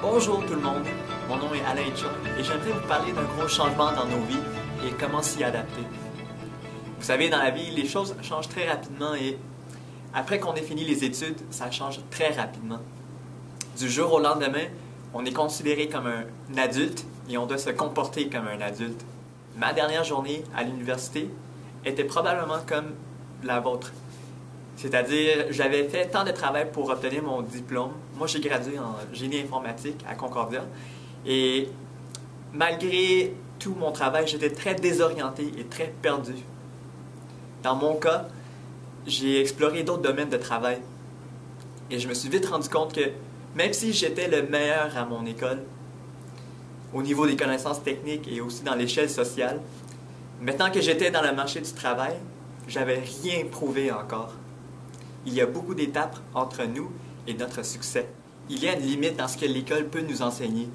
Bonjour tout le monde, mon nom est Alain Chung et j'aimerais vous parler d'un gros changement dans nos vies et comment s'y adapter. Vous savez, dans la vie, les choses changent très rapidement et après qu'on ait fini les études, ça change très rapidement. Du jour au lendemain, on est considéré comme un adulte et on doit se comporter comme un adulte. Ma dernière journée à l'université était probablement comme la vôtre. C'est-à-dire, j'avais fait tant de travail pour obtenir mon diplôme. Moi, j'ai gradué en génie informatique à Concordia. Et malgré tout mon travail, j'étais très désorienté et très perdu. Dans mon cas, j'ai exploré d'autres domaines de travail. Et je me suis vite rendu compte que même si j'étais le meilleur à mon école, au niveau des connaissances techniques et aussi dans l'échelle sociale, maintenant que j'étais dans le marché du travail, j'avais rien prouvé encore. Il y a beaucoup d'étapes entre nous et notre succès. Il y a une limite dans ce que l'école peut nous enseigner.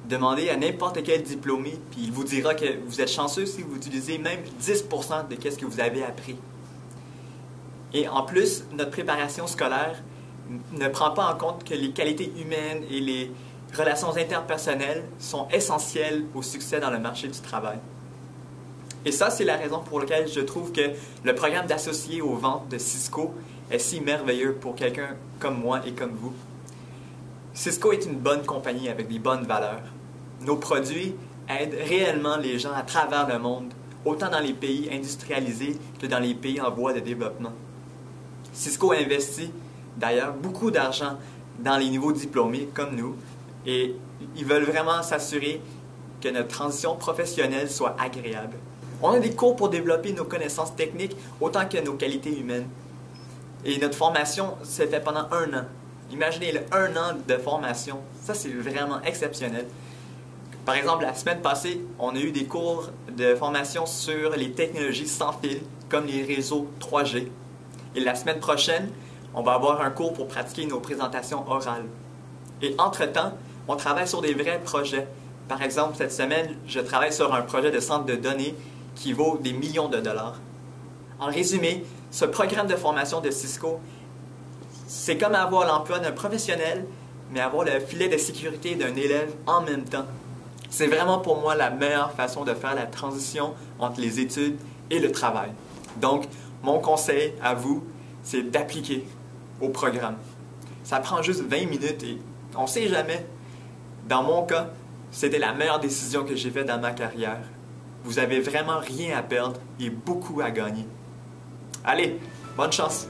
Demandez à n'importe quel diplômé, puis il vous dira que vous êtes chanceux si vous utilisez même 10% de ce que vous avez appris. Et en plus, notre préparation scolaire ne prend pas en compte que les qualités humaines et les relations interpersonnelles sont essentielles au succès dans le marché du travail. Et ça, c'est la raison pour laquelle je trouve que le programme d'associé aux ventes de Cisco est si merveilleux pour quelqu'un comme moi et comme vous. Cisco est une bonne compagnie avec des bonnes valeurs. Nos produits aident réellement les gens à travers le monde, autant dans les pays industrialisés que dans les pays en voie de développement. Cisco investit d'ailleurs beaucoup d'argent dans les nouveaux diplômés comme nous et ils veulent vraiment s'assurer que notre transition professionnelle soit agréable. On a des cours pour développer nos connaissances techniques autant que nos qualités humaines. Et notre formation s'est faite pendant 1 an. Imaginez 1 an de formation. Ça, c'est vraiment exceptionnel. Par exemple, la semaine passée, on a eu des cours de formation sur les technologies sans fil, comme les réseaux 3G. Et la semaine prochaine, on va avoir un cours pour pratiquer nos présentations orales. Et entre-temps, on travaille sur des vrais projets. Par exemple, cette semaine, je travaille sur un projet de centre de données qui vaut des millions de dollars. En résumé, ce programme de formation de Cisco, c'est comme avoir l'emploi d'un professionnel, mais avoir le filet de sécurité d'un élève en même temps. C'est vraiment pour moi la meilleure façon de faire la transition entre les études et le travail. Donc, mon conseil à vous, c'est d'appliquer au programme. Ça prend juste 20 minutes et on ne sait jamais. Dans mon cas, c'était la meilleure décision que j'ai faite dans ma carrière. Vous avez vraiment rien à perdre et beaucoup à gagner. Allez, bonne chance!